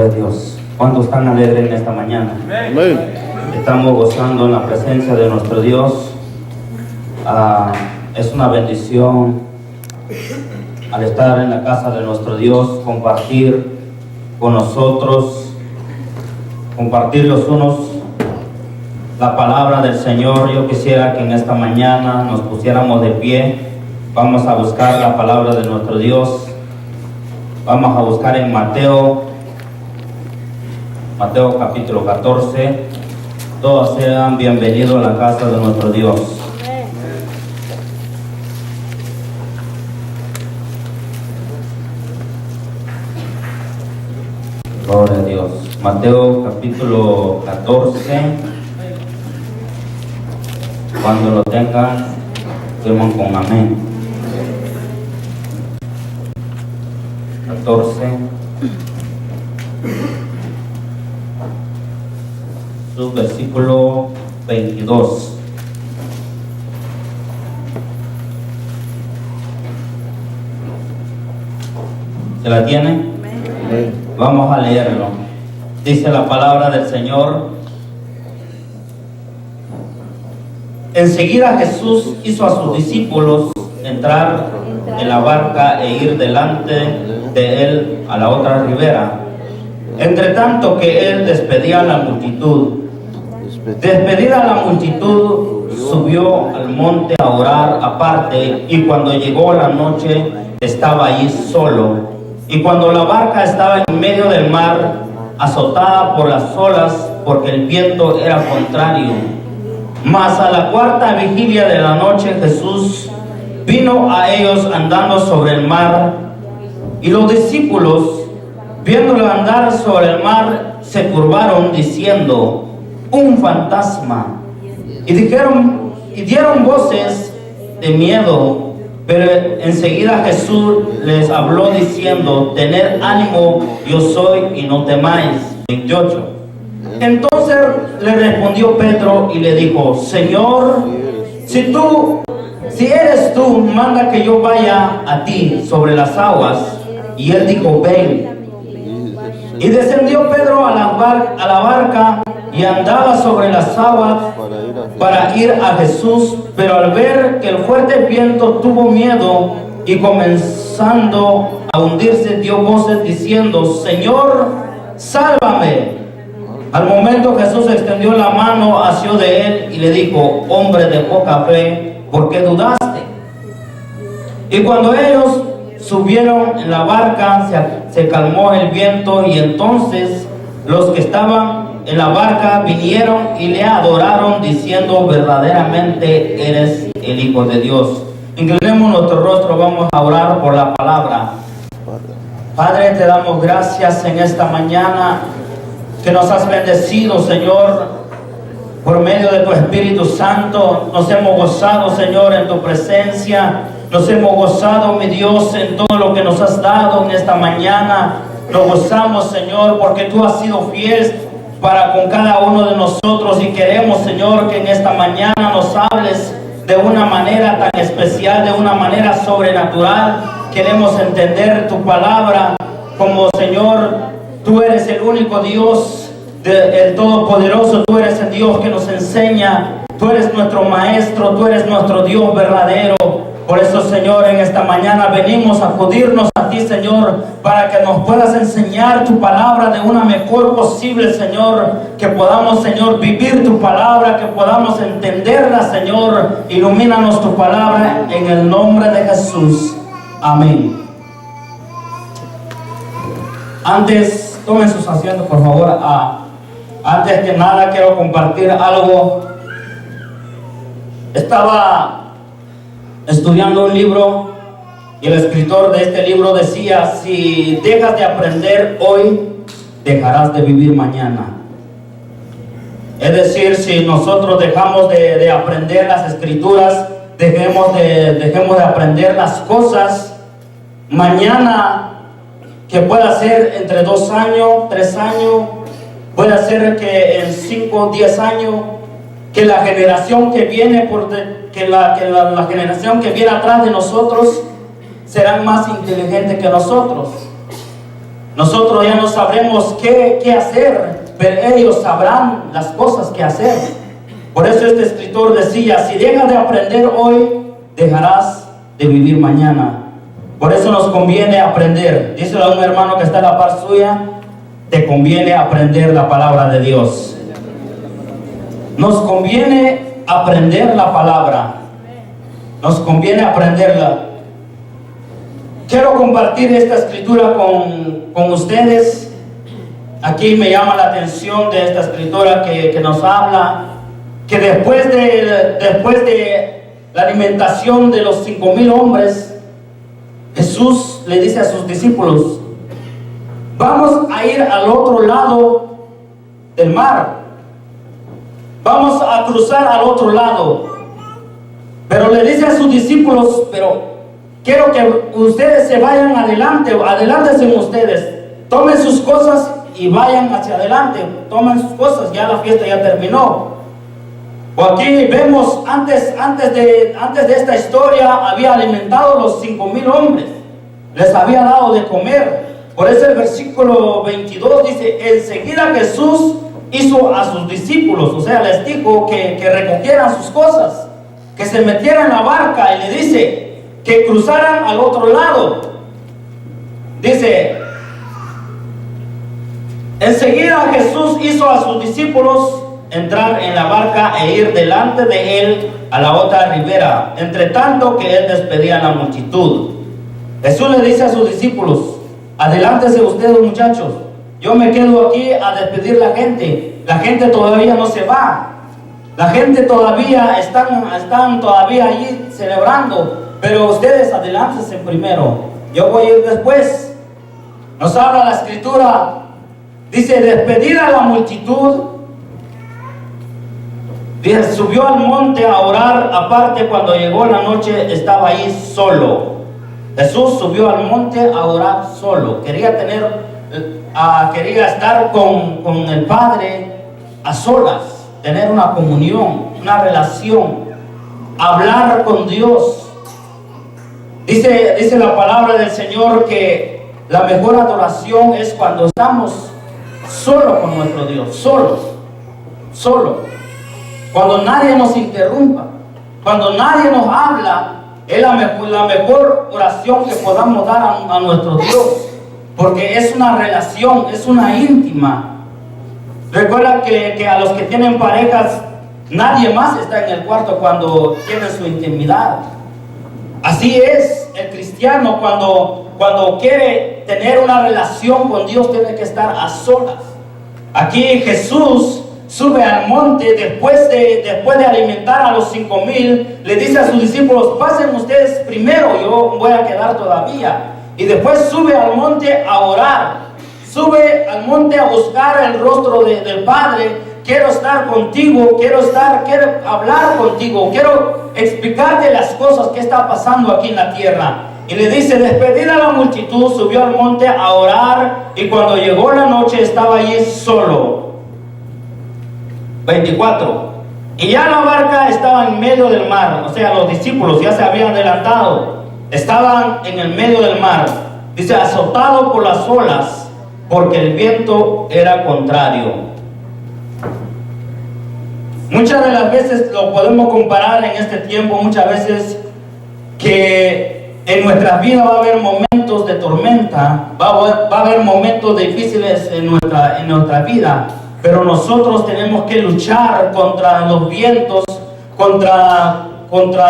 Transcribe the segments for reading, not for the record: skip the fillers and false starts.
de Dios. ¿Cuántos están alegres en esta mañana? Amén. Estamos gozando en la presencia de nuestro Dios. Es una bendición al estar en la casa de nuestro Dios, compartir con nosotros, compartir los unos la palabra del Señor. Yo quisiera que en esta mañana nos pusiéramos de pie. Vamos a buscar la palabra de nuestro Dios. Vamos a buscar en Mateo capítulo 14. Todos sean bienvenidos a la casa de nuestro Dios. Gloria a Dios. Mateo capítulo 14. Cuando lo tengan, firman con amén. 14. Su versículo 22. ¿Se la tienen? Vamos a leerlo. Dice la palabra del Señor: enseguida Jesús hizo a sus discípulos entrar en la barca e ir delante de él a la otra ribera, entre tanto que él despedía a la multitud. Despedida la multitud, subió al monte a orar aparte, y cuando llegó la noche estaba allí solo. Y cuando la barca estaba en medio del mar, azotada por las olas, porque el viento era contrario. Mas a la cuarta vigilia de la noche Jesús vino a ellos andando sobre el mar, y los discípulos, viéndolo andar sobre el mar, se turbaron diciendo: un fantasma. Y dieron voces de miedo. Pero enseguida Jesús les habló diciendo: tened ánimo, yo soy, y no temáis. 28. Entonces le respondió Pedro y le dijo: Señor, si eres tú, manda que yo vaya a ti sobre las aguas. Y él dijo: ven. Y descendió Pedro a la barca y andaba sobre las aguas para ir a Jesús, pero al ver que el fuerte viento tuvo miedo, y comenzando a hundirse dio voces diciendo: Señor, sálvame. Al momento Jesús extendió la mano, asió de él y le dijo: hombre de poca fe, ¿por qué dudaste? Y cuando ellos subieron en la barca, se calmó el viento, y entonces los que estaban en la barca vinieron y le adoraron diciendo: verdaderamente eres el Hijo de Dios. Inclinemos nuestro rostro, vamos a orar por la palabra. Padre, te damos gracias en esta mañana que nos has bendecido, Señor, por medio de tu Espíritu Santo. Nos hemos gozado, Señor, en tu presencia. Nos hemos gozado, mi Dios, en todo lo que nos has dado en esta mañana. Nos gozamos, Señor, porque tú has sido fiel para con cada uno de nosotros, y queremos, Señor, que en esta mañana nos hables de una manera tan especial, de una manera sobrenatural. Queremos entender tu palabra como, Señor, tú eres el único Dios, el Todopoderoso. Tú eres el Dios que nos enseña, tú eres nuestro Maestro, tú eres nuestro Dios verdadero. Por eso, Señor, en esta mañana venimos a acudirnos a ti, Señor, para que nos puedas enseñar tu palabra de una mejor posible, Señor. Que podamos, Señor, vivir tu palabra, que podamos entenderla, Señor. Ilumínanos tu palabra en el nombre de Jesús. Amén. Antes, tomen sus asientos, por favor. Antes que nada, quiero compartir algo. Estaba estudiando un libro, y el escritor de este libro decía: si dejas de aprender hoy, dejarás de vivir mañana. Es decir, si nosotros dejamos de aprender las escrituras, dejemos de aprender las cosas, mañana, que pueda ser entre 2 años, 3 años, puede ser que en 5, 10 años, que la generación que viene la generación que viene atrás de nosotros serán más inteligentes que nosotros. Nosotros ya no sabremos qué hacer, pero ellos sabrán las cosas que hacer. Por eso este escritor decía, si dejas de aprender hoy, dejarás de vivir mañana. Por eso nos conviene aprender. Díselo a un hermano que está a la par suya, te conviene aprender la palabra de Dios. Nos conviene aprender la palabra. Nos conviene aprenderla. Quiero compartir esta escritura con ustedes. Aquí me llama la atención de esta escritura que nos habla que después de la alimentación de los 5,000 hombres, Jesús le dice a sus discípulos, vamos a ir al otro lado del mar. Vamos a cruzar al otro lado. Pero le dice a sus discípulos, pero quiero que ustedes se vayan adelante, adelántense ustedes, tomen sus cosas y vayan hacia adelante, tomen sus cosas, ya la fiesta ya terminó. O aquí vemos, antes de esta historia, había alimentado a los 5,000 hombres, les había dado de comer. Por eso el versículo 22 dice, enseguida Jesús hizo a sus discípulos, o sea, les dijo que recogieran sus cosas, que se metieran en la barca, y le dice que cruzaran al otro lado. Dice, enseguida Jesús hizo a sus discípulos entrar en la barca e ir delante de él a la otra ribera, entre tanto que él despedía a la multitud. Jesús le dice a sus discípulos, adelántense ustedes muchachos, yo me quedo aquí a despedir la gente. La gente todavía no se va, la gente todavía están todavía allí celebrando, pero ustedes adelántense primero, yo voy a ir después. Nos habla la escritura, dice, despedir a la multitud. Dice, subió al monte a orar aparte. Cuando llegó la noche estaba ahí solo. Jesús subió al monte a orar solo. Quería estar con el Padre a solas, tener una comunión, una relación, hablar con Dios. Dice la palabra del Señor que la mejor adoración es cuando estamos solos con nuestro Dios, solo. Cuando nadie nos interrumpa, cuando nadie nos habla, es la mejor oración que podamos dar a nuestro Dios, porque es una relación, es una íntima. Recuerda que a los que tienen parejas, nadie más está en el cuarto cuando tienen su intimidad. Así es el cristiano, cuando quiere tener una relación con Dios, tiene que estar a solas. Aquí Jesús sube al monte después de alimentar a los 5,000, le dice a sus discípulos, pasen ustedes primero, yo voy a quedar todavía. Y después sube al monte a orar, sube al monte a buscar el rostro del Padre. Quiero estar contigo, quiero hablar contigo, quiero explicarte las cosas que está pasando aquí en la tierra. Y le dice, despedida a la multitud, subió al monte a orar, y cuando llegó la noche estaba allí solo. 24. Y ya la barca estaba en medio del mar, o sea, los discípulos ya se habían adelantado, estaban en el medio del mar. Dice, azotado por las olas, porque el viento era contrario. Muchas de las veces lo podemos comparar en este tiempo, muchas veces que en nuestras vidas va a haber momentos de tormenta, va a haber momentos difíciles en nuestra vida. Pero nosotros tenemos que luchar contra los vientos, contra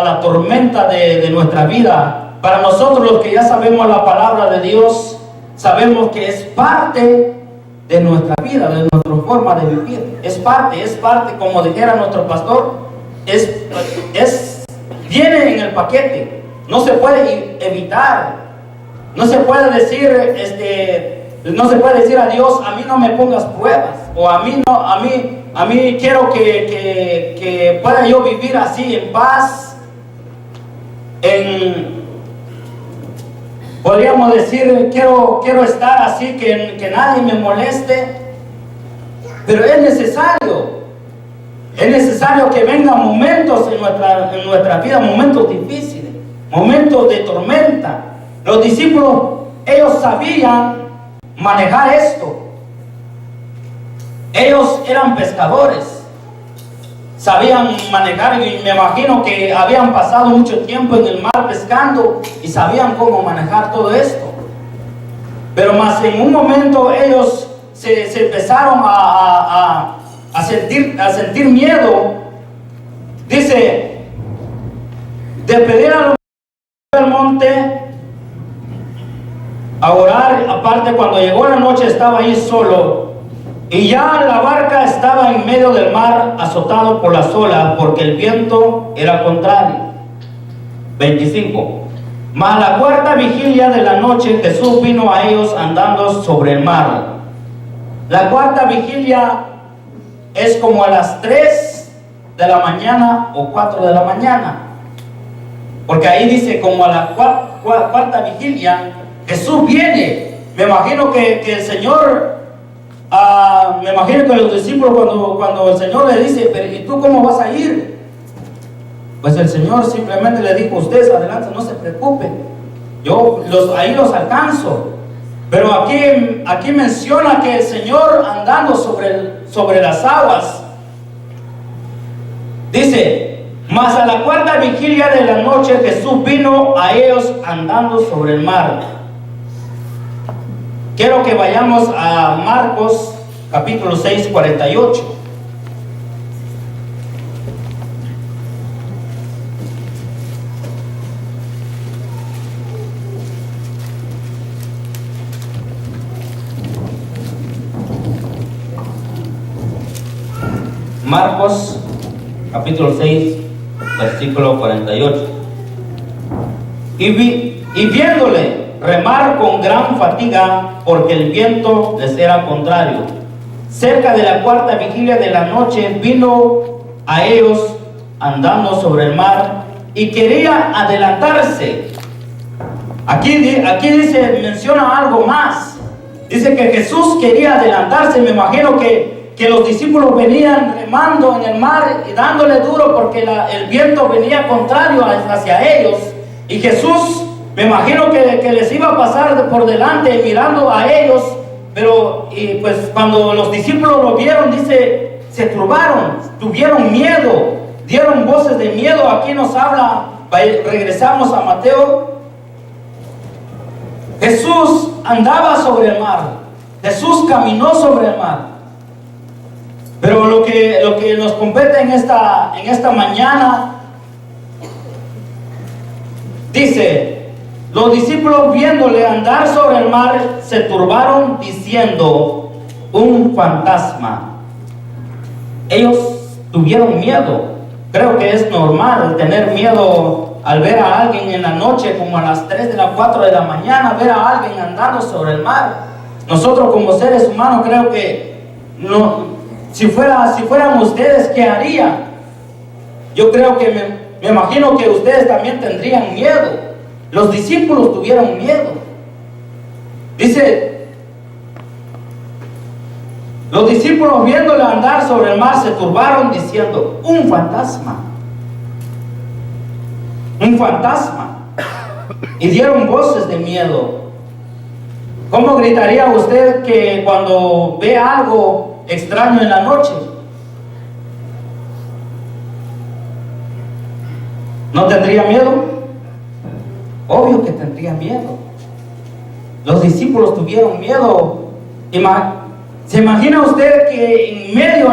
la tormenta de nuestra vida. Para nosotros, los que ya sabemos la palabra de Dios, sabemos que es parte de nuestra vida, de nuestra forma de vivir. Es parte, como dijera nuestro pastor, viene en el paquete. No se puede evitar. No se puede decir a Dios, a mí no me pongas pruebas, o a mí quiero que pueda yo vivir así en paz, podríamos decir, quiero estar así, que nadie me moleste. Pero es necesario que vengan momentos en nuestra vida, momentos difíciles, momentos de tormenta. Los discípulos, ellos sabían manejar esto. Ellos eran pescadores, sabían manejar, y me imagino que habían pasado mucho tiempo en el mar pescando y sabían cómo manejar todo esto. Pero más en un momento ellos se empezaron a sentir miedo. Dice, de pedir al monte a orar. Aparte, cuando llegó la noche estaba ahí solo, y ya la barca estaba en medio del mar, azotado por las olas, porque el viento era contrario. 25. Mas a la cuarta vigilia de la noche Jesús vino a ellos andando sobre el mar. La cuarta vigilia es como a las 3 de la mañana o 4 de la mañana, porque ahí dice como a la cuarta vigilia Jesús viene. Me imagino que el Señor, me imagino que los discípulos cuando el Señor le dice, pero ¿y tú cómo vas a ir? Pues el Señor simplemente le dijo, ustedes adelante, no se preocupen, yo ahí los alcanzo. Pero aquí menciona que el Señor andando sobre las aguas, dice, mas a la cuarta vigilia de la noche Jesús vino a ellos andando sobre el mar. Quiero que vayamos a Marcos capítulo 6, 48. Marcos capítulo 6, versículo 48. Y viéndole remar con gran fatiga, porque el viento les era contrario, cerca de la cuarta vigilia de la noche vino a ellos andando sobre el mar y quería adelantarse. Aquí dice, menciona algo más. Dice que Jesús quería adelantarse. Me imagino que los discípulos venían remando en el mar y dándole duro porque el viento venía contrario hacia ellos. Y Jesús, me imagino que les iba a pasar por delante mirando a ellos. Pero pues cuando los discípulos lo vieron, dice, se turbaron, tuvieron miedo, dieron voces de miedo. Aquí nos habla, regresamos a Mateo. Jesús andaba sobre el mar, Jesús caminó sobre el mar. Pero lo que nos compete en esta mañana, dice, los discípulos viéndole andar sobre el mar se turbaron diciendo, un fantasma. Ellos tuvieron miedo. Creo que es normal tener miedo al ver a alguien en la noche, como a las 3 de la 4 de la mañana, ver a alguien andando sobre el mar. Nosotros como seres humanos creo que no. Si fueran ustedes, ¿qué harían? Yo creo que me imagino que ustedes también tendrían miedo. Los discípulos tuvieron miedo. Dice, los discípulos viéndole andar sobre el mar se turbaron diciendo, un fantasma. Un fantasma. Y dieron voces de miedo. ¿Cómo gritaría usted que cuando ve algo extraño en la noche? ¿No tendría miedo? Obvio que tendría miedo. Los discípulos tuvieron miedo. ¿Se imagina usted que en medio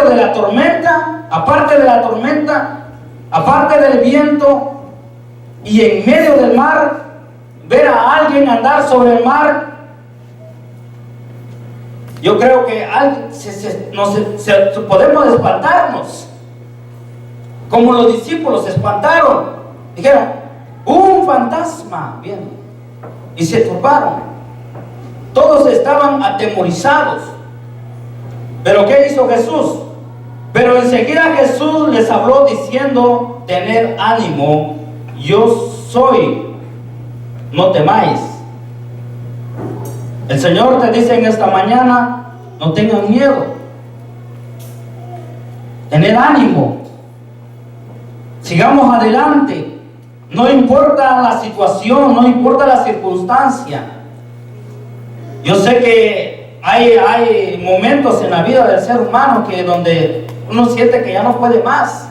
de la tormenta, aparte de la tormenta, aparte del viento y en medio del mar, ver a alguien andar sobre el mar? Yo creo que podemos espantarnos, como los discípulos se espantaron. Dijeron, un fantasma viene, y se turbaron. Todos estaban atemorizados. ¿Pero qué hizo Jesús? Pero enseguida Jesús les habló diciendo, tened ánimo, yo soy, no temáis. El Señor te dice en esta mañana, no tengan miedo, tened ánimo, sigamos adelante, no importa la situación, no importa la circunstancia. Yo sé que hay momentos en la vida del ser humano que donde uno siente que ya no puede más.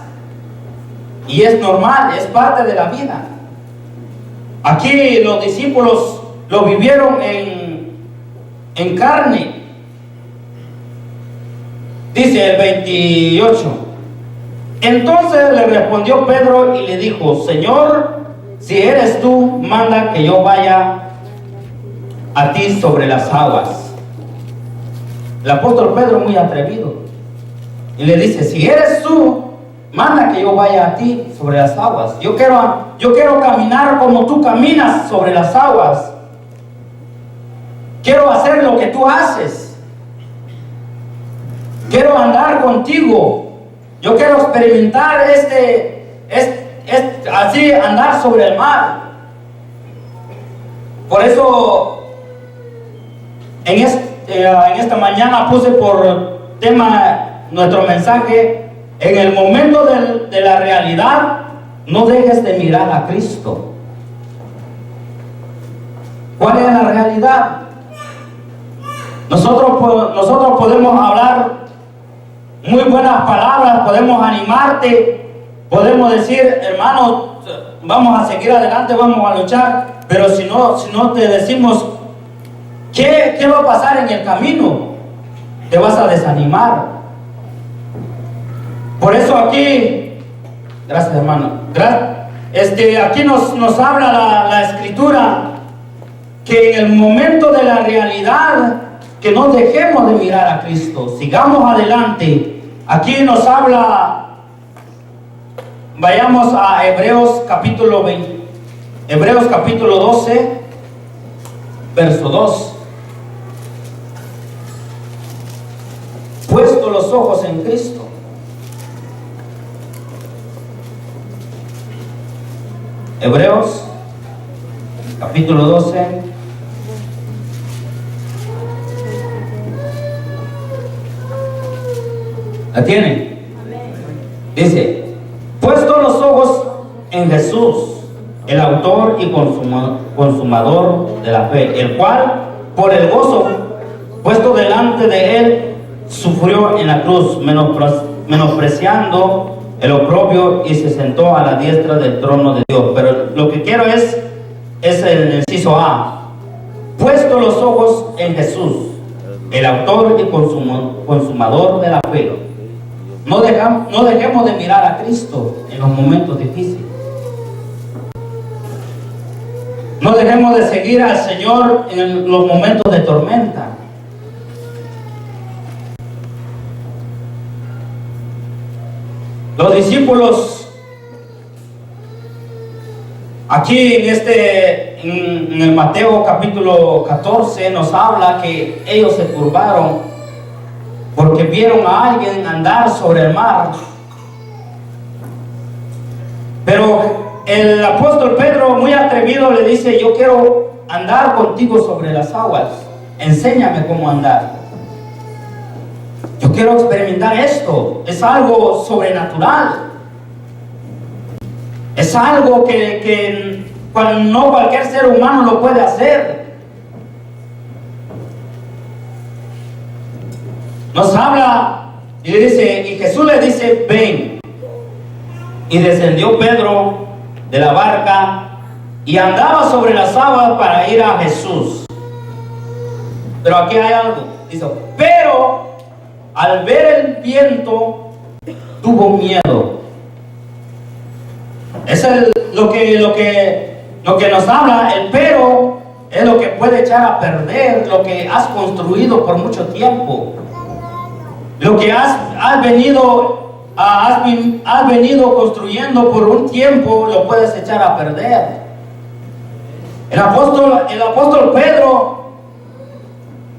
Y es normal, es parte de la vida. Aquí los discípulos lo vivieron en carne. Dice el 28. Entonces le respondió Pedro y le dijo: Señor, si eres tú, manda que yo vaya a ti sobre las aguas. El apóstol Pedro, muy atrevido, y le dice: si eres tú, manda que yo vaya a ti sobre las aguas. Yo quiero caminar como tú caminas sobre las aguas. Quiero hacer lo que tú haces. Quiero andar contigo. Yo quiero experimentar así andar sobre el mar. Por eso en esta mañana puse por tema nuestro mensaje: en el momento de la realidad, no dejes de mirar a Cristo. ¿Cuál es la realidad? Nosotros podemos hablar muy buenas palabras, podemos animarte, podemos decir: hermano, vamos a seguir adelante, vamos a luchar. Pero si no te decimos ¿qué va a pasar en el camino? Te vas a desanimar. Por eso aquí, gracias hermano, aquí nos habla la Escritura que en el momento de la realidad, que no dejemos de mirar a Cristo, sigamos adelante. Aquí nos habla, vayamos a Hebreos capítulo 12, verso 2. Puesto los ojos en Cristo. Hebreos capítulo 12. ¿La tienen? Dice: puesto los ojos en Jesús, el autor y consumador de la fe, el cual por el gozo puesto delante de él sufrió en la cruz, menospreciando el oprobio, y se sentó a la diestra del trono de Dios. Pero lo que quiero es el inciso A: puesto los ojos en Jesús, el autor y consumador de la fe. No dejemos de mirar a Cristo en los momentos difíciles. No dejemos de seguir al Señor en los momentos de tormenta. Los discípulos aquí en el Mateo capítulo 14 nos habla que ellos se turbaron porque vieron a alguien andar sobre el mar. Pero el apóstol Pedro, muy atrevido, le dice: yo quiero andar contigo sobre las aguas, enséñame cómo andar. Yo quiero experimentar esto. Es algo sobrenatural. Es algo que no cualquier ser humano lo puede hacer. Nos habla y le dice, y Jesús le dice: ven. Y descendió Pedro de la barca y andaba sobre las aguas para ir a Jesús. Pero aquí hay algo. Dice: pero al ver el viento tuvo miedo. Es lo que nos habla. El pero es lo que puede echar a perder lo que has construido por mucho tiempo. Lo que has venido construyendo por un tiempo, lo puedes echar a perder. El apóstol Pedro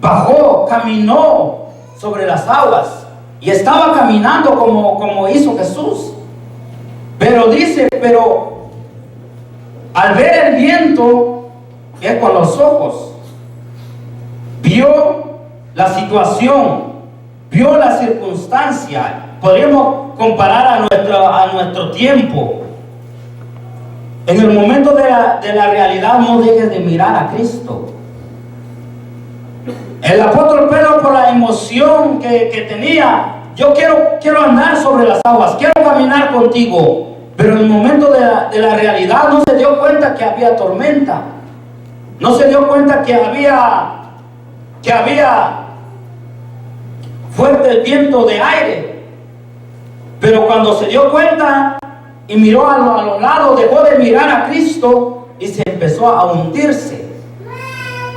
bajó, caminó sobre las aguas y estaba caminando como hizo Jesús. Pero dice, al ver el viento, es con los ojos, vio la situación, vio la circunstancia. Podríamos comparar a nuestro tiempo. En el momento de la realidad, no dejes de mirar a Cristo. El apóstol Pedro, por la emoción que tenía, yo quiero andar sobre las aguas, quiero caminar contigo. Pero en el momento de la realidad no se dio cuenta que había tormenta. No se dio cuenta que había fuerte viento de aire. Pero cuando se dio cuenta y miró a los lados, dejó de mirar a Cristo y se empezó a hundirse.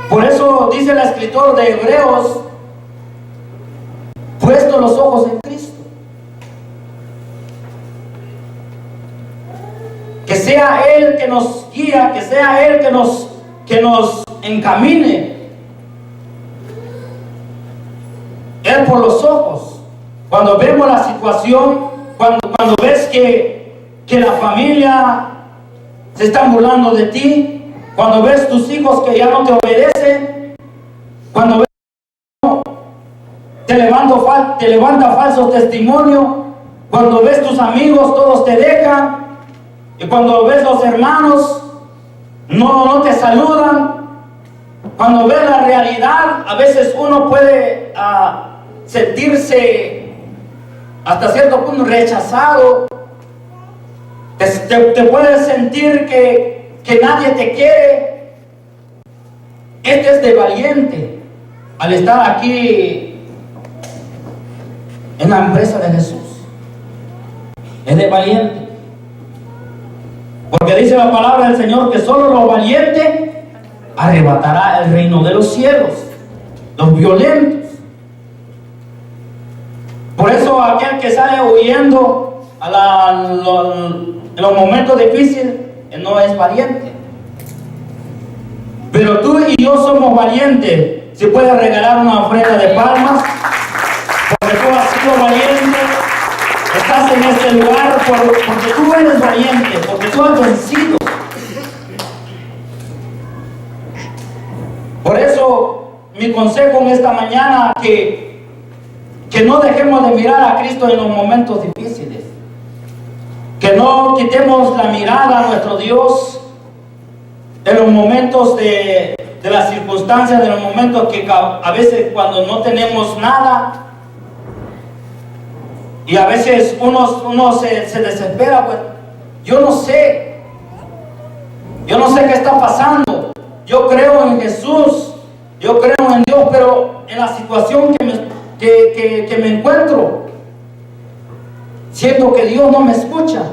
Por eso dice el escritor de Hebreos, puesto los ojos en Cristo. Que sea Él que nos guía, que sea Él que nos encamine. Él por los ojos. Cuando vemos la situación, cuando ves que la familia se están burlando de ti, cuando ves tus hijos que ya no te obedecen, cuando ves te levanta falsos testimonios, cuando ves tus amigos todos te dejan, y cuando ves los hermanos no te saludan, cuando ves la realidad, a veces uno puede sentirse hasta cierto punto rechazado. Te puedes sentir que nadie te quiere. Este es de valiente al estar aquí en la empresa de Jesús. Es de valiente. Porque dice la palabra del Señor que solo los valientes arrebatará el reino de los cielos. Los violentos. Por eso aquel que sale huyendo en los momentos difíciles no es valiente. Pero tú y yo somos valientes. Si puedes regalar una ofrenda de palmas, porque tú has sido valiente. Estás en este lugar porque tú eres valiente, porque tú has vencido. Por eso mi consejo en esta mañana que no dejemos de mirar a Cristo en los momentos difíciles. Que no quitemos la mirada a nuestro Dios en los momentos de las circunstancias, de los momentos que a veces cuando no tenemos nada. Y a veces uno se desespera, pues yo no sé qué está pasando. Yo creo en Jesús, yo creo en Dios, pero en la situación que me encuentro, siento que Dios no me escucha.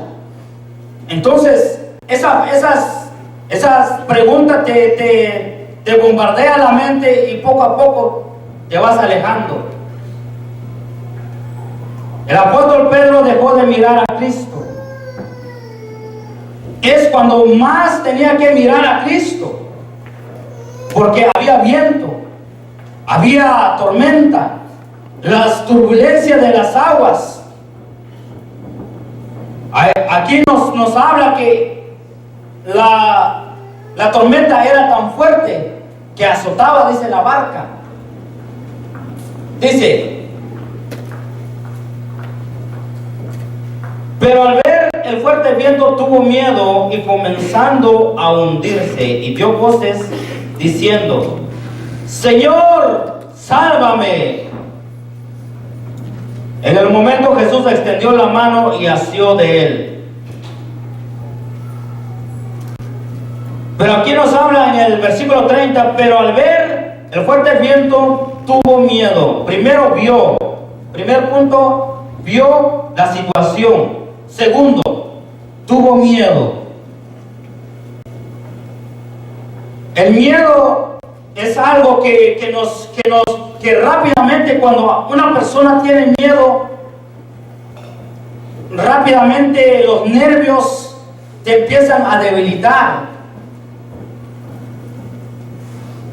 Entonces, esas preguntas te bombardean la mente y poco a poco te vas alejando. El apóstol Pedro dejó de mirar a Cristo. Es cuando más tenía que mirar a Cristo, porque había viento, había tormenta, las turbulencias de las aguas. Aquí nos habla que la tormenta era tan fuerte que azotaba, dice, la barca. Dice: pero al ver el fuerte viento tuvo miedo y comenzando a hundirse, y dio voces diciendo: Señor, sálvame. En el momento Jesús extendió la mano y asió de él. Pero aquí nos habla en el versículo 30, pero al ver el fuerte viento tuvo miedo. Primero vio, primer punto, vio la situación. Segundo, tuvo miedo. El miedo es algo que rápidamente, cuando una persona tiene miedo, rápidamente los nervios te empiezan a debilitar.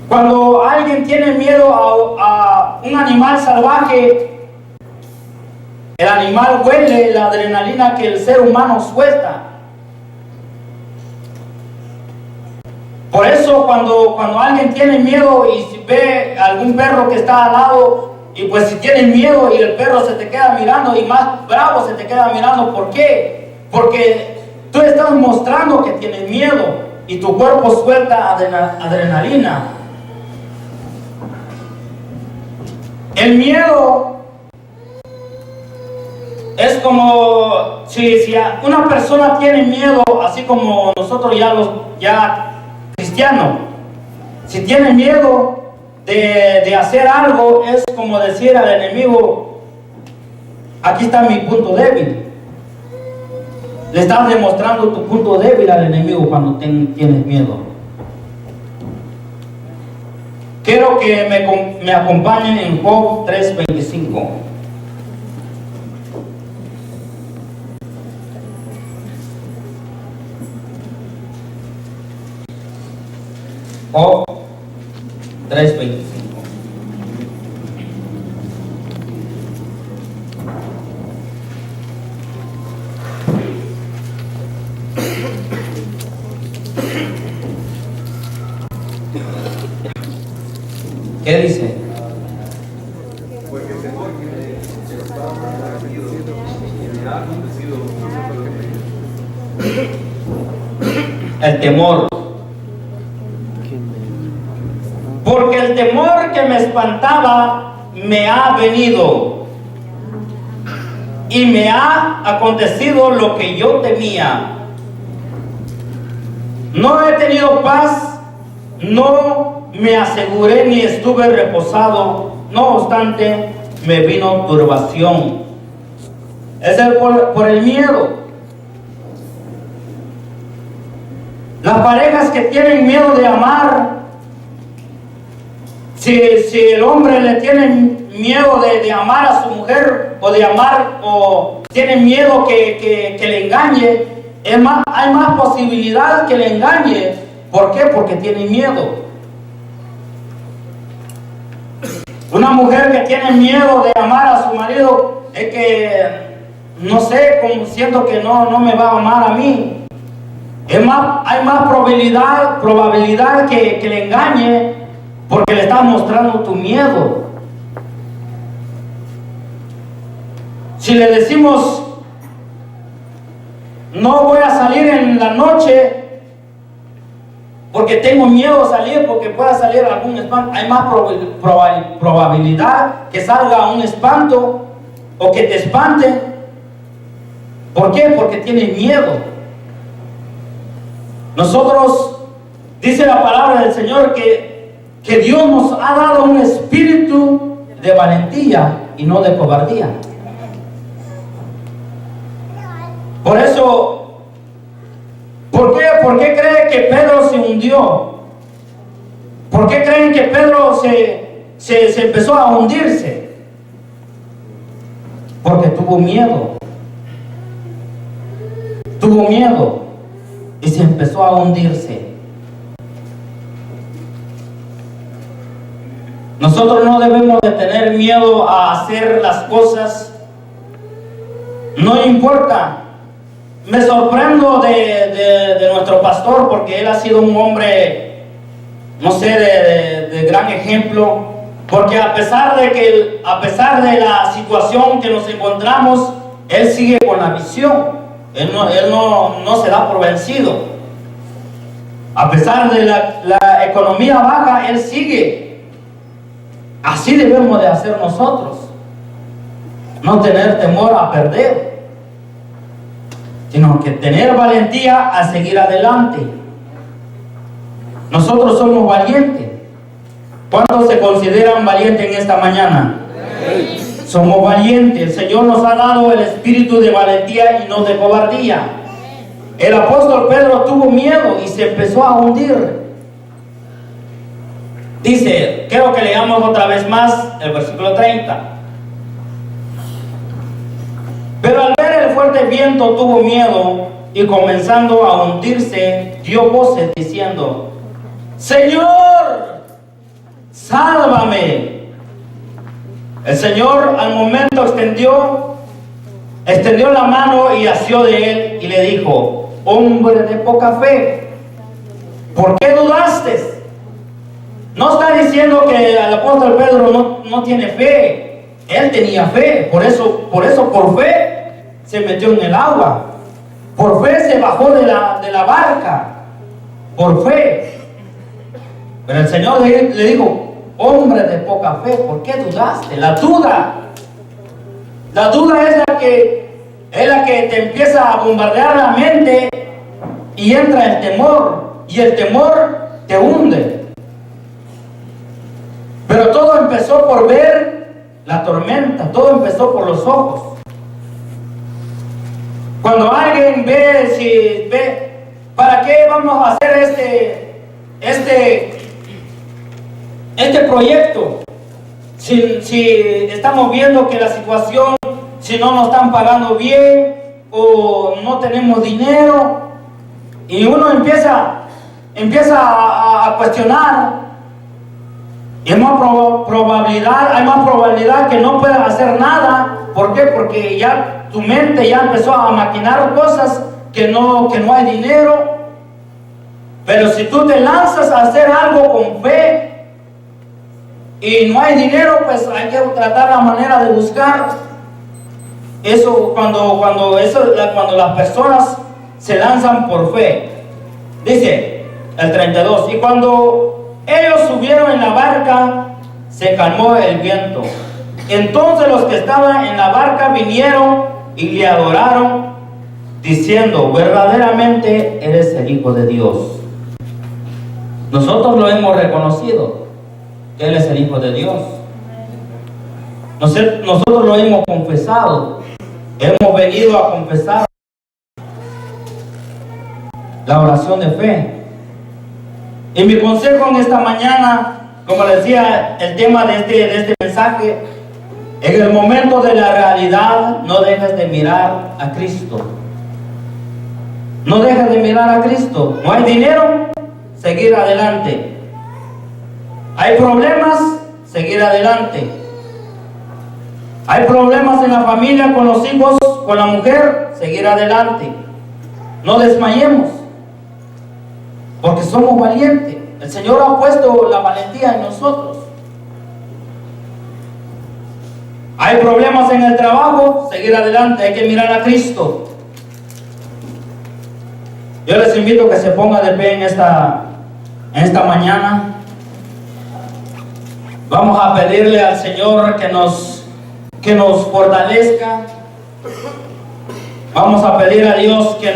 Cuando alguien tiene miedo a un animal salvaje, el animal huele la adrenalina que el ser humano suelta. Por eso cuando alguien tiene miedo y si ve algún perro que está al lado, y pues si tiene miedo y el perro se te queda mirando y más bravo se te queda mirando, ¿por qué? Porque tú estás mostrando que tienes miedo y tu cuerpo suelta adrenalina. El miedo es como si una persona tiene miedo, así como nosotros ya cristianos, si tiene miedo de hacer algo, es como decir al enemigo: aquí está mi punto débil. Le estás demostrando tu punto débil al enemigo cuando tienes miedo. Quiero que me acompañen en Job 3:25. Job 3:25. ¿Qué dice? El temor. Porque el temor que me espantaba me ha venido y me ha acontecido lo que yo temía. No he tenido paz, no me aseguré ni estuve reposado, no obstante me vino turbación. Es por el miedo. Las parejas que tienen miedo de amar, si el hombre le tiene miedo de amar a su mujer, o de amar, o tiene miedo que le engañe, hay más posibilidad que le engañe. ¿Por qué? Porque tiene miedo. Una mujer que tiene miedo de amar a su marido es que, no sé, como siento que no me va a amar a mí. Hay más probabilidad que le engañe, porque le estás mostrando tu miedo. Si le decimos: no voy a salir en la noche porque tengo miedo a salir, porque pueda salir algún espanto, hay más probabilidad que salga un espanto o que te espante. ¿Por qué? Porque tienes miedo. Nosotros, dice la palabra del Señor, que Dios nos ha dado un espíritu de valentía y no de cobardía. Por eso, ¿por qué cree que Pedro se hundió? ¿Por qué creen que Pedro se empezó a hundirse? Porque tuvo miedo. Tuvo miedo y se empezó a hundirse. Nosotros no debemos de tener miedo a hacer las cosas. No importa. Me sorprendo de nuestro pastor, porque él ha sido un hombre, no sé, de gran ejemplo. Porque a pesar de la situación que nos encontramos, él sigue con la visión. Él no se da por vencido. A pesar de la economía baja, él sigue. Así debemos de hacer nosotros. No tener temor a perder, sino que tener valentía a seguir adelante. Nosotros somos valientes. ¿Cuántos se consideran valientes en esta mañana? Somos valientes. El Señor nos ha dado el espíritu de valentía y no de cobardía. El apóstol Pedro tuvo miedo y se empezó a hundir. Dice, quiero que leamos otra vez más el versículo 30. Pero al ver el fuerte viento tuvo miedo y, comenzando a hundirse, dio voces diciendo: Señor, sálvame. El Señor al momento extendió la mano y asió de él y le dijo: hombre de poca fe, ¿por qué dudaste? No está diciendo que el apóstol Pedro no tiene fe. Él tenía fe, por eso por fe se metió en el agua, por fe se bajó de la barca, por fe. Pero el Señor le dijo: hombre de poca fe, ¿por qué dudaste? La duda es la que te empieza a bombardear la mente y entra el temor, y el temor te hunde. Pero todo empezó por ver la tormenta, todo empezó por los ojos. Cuando alguien ve, ¿para qué vamos a hacer este proyecto? Si estamos viendo que la situación, si no nos están pagando bien o no tenemos dinero, y uno empieza a cuestionar, y hay más probabilidad que no puedas hacer nada. ¿Por qué? Porque ya tu mente ya empezó a maquinar cosas que no hay dinero. Pero si tú te lanzas a hacer algo con fe y no hay dinero, pues hay que tratar la manera de buscar eso. Cuando las personas se lanzan por fe, dice el 32, y cuando ellos subieron en la barca, se calmó el viento. Entonces los que estaban en la barca vinieron y le adoraron, diciendo: verdaderamente eres el Hijo de Dios. Nosotros lo hemos reconocido, que Él es el Hijo de Dios. Nosotros lo hemos confesado. Hemos venido a confesar la oración de fe. Y mi consejo en esta mañana, como les decía, el tema de este mensaje: en el momento de la realidad, no dejes de mirar a Cristo. No dejes de mirar a Cristo. No hay dinero, seguir adelante. Hay problemas, seguir adelante. Hay problemas en la familia, con los hijos, con la mujer, seguir adelante. No desmayemos, porque somos valientes. El Señor ha puesto la valentía en nosotros. Hay problemas en el trabajo, seguir adelante, hay que mirar a Cristo. Yo les invito a que se pongan de pie en esta mañana. Vamos a pedirle al Señor que nos fortalezca. Vamos a pedir a Dios que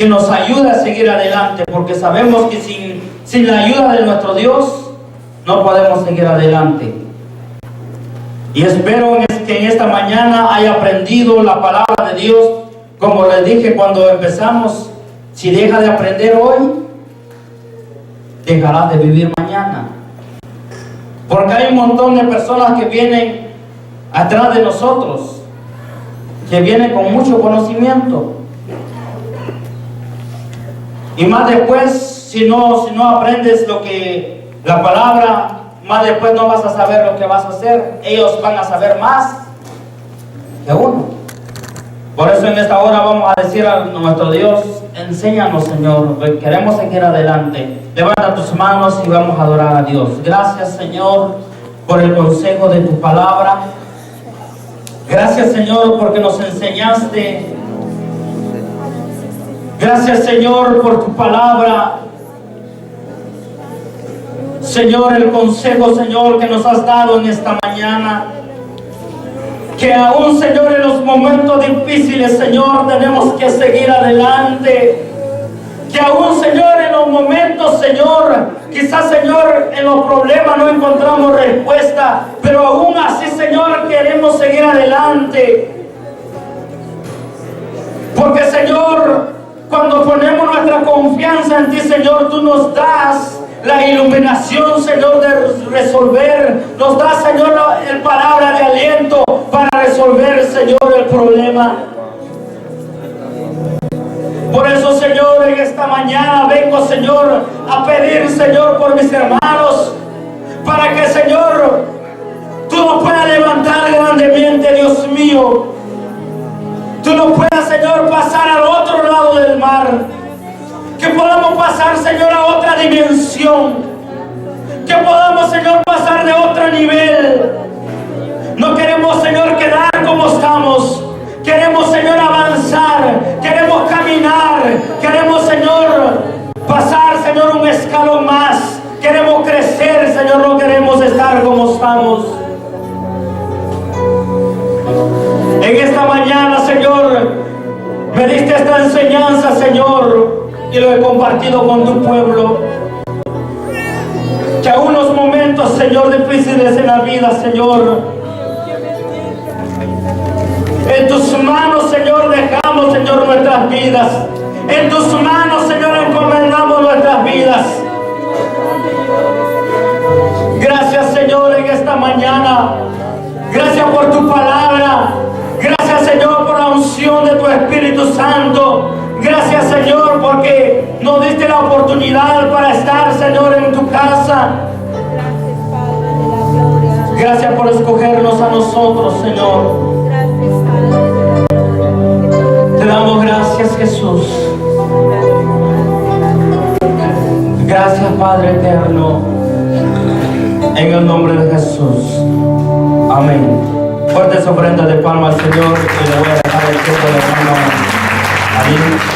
nos ayude a seguir adelante, porque sabemos que sin la ayuda de nuestro Dios no podemos seguir adelante. Y espero que en esta mañana haya aprendido la palabra de Dios. Como les dije cuando empezamos, si deja de aprender hoy, dejarás de vivir mañana. Porque hay un montón de personas que vienen atrás de nosotros, que vienen con mucho conocimiento. Y más después, si no aprendes la palabra, más después no vas a saber lo que vas a hacer. Ellos van a saber más que uno. Por eso en esta hora vamos a decir a nuestro Dios: enséñanos, Señor, queremos seguir adelante. Levanta tus manos y vamos a adorar a Dios. Gracias, Señor, por el consejo de tu palabra. Gracias, Señor, porque nos enseñaste. Gracias, Señor, por tu palabra. Señor, el consejo, Señor, que nos has dado en esta mañana. Que aún, Señor, en los momentos difíciles, Señor, tenemos que seguir adelante. Que aún, Señor, en los momentos, Señor, quizás, Señor, en los problemas no encontramos respuesta, pero aún así, Señor, queremos seguir adelante. Porque, Señor, cuando ponemos nuestra confianza en ti, Señor, tú nos das la iluminación, Señor, de resolver. Nos da, Señor, la palabra de aliento para resolver, Señor, el problema. Por eso, Señor, en esta mañana vengo, Señor, a pedir, Señor, por mis hermanos, para que, Señor, tú nos puedas levantar grandemente, Dios mío. Tú nos puedas, Señor, pasar al otro lado del mar. Que podamos pasar, Señor, a otra dimensión. Que podamos, Señor, pasar de otro nivel. No queremos, Señor, quedar como estamos. Queremos, Señor, avanzar. Queremos caminar. Queremos, Señor, pasar, Señor, un escalón más. Queremos crecer, Señor. No queremos cómo estamos. En esta mañana, Señor, me diste esta enseñanza, Señor, y lo he compartido con tu pueblo. Que a unos momentos, Señor, difíciles en la vida, Señor, en tus manos, Señor, dejamos, Señor, nuestras vidas. En tus manos, Señor, encomendamos nuestras vidas. Gracias, Señor, en esta mañana. Gracias por tu palabra. Gracias, Señor, por la unción de tu Espíritu Santo. Gracias, Señor, porque nos diste la oportunidad para estar, Señor, en tu casa. Gracias por escogernos a nosotros, Señor. Te damos gracias, Jesús. Gracias, Padre eterno. En el nombre de Jesús. Amén. Fuertes ofrendas de palmas al Señor y le voy a dejar el tiempo de hermano. Amén.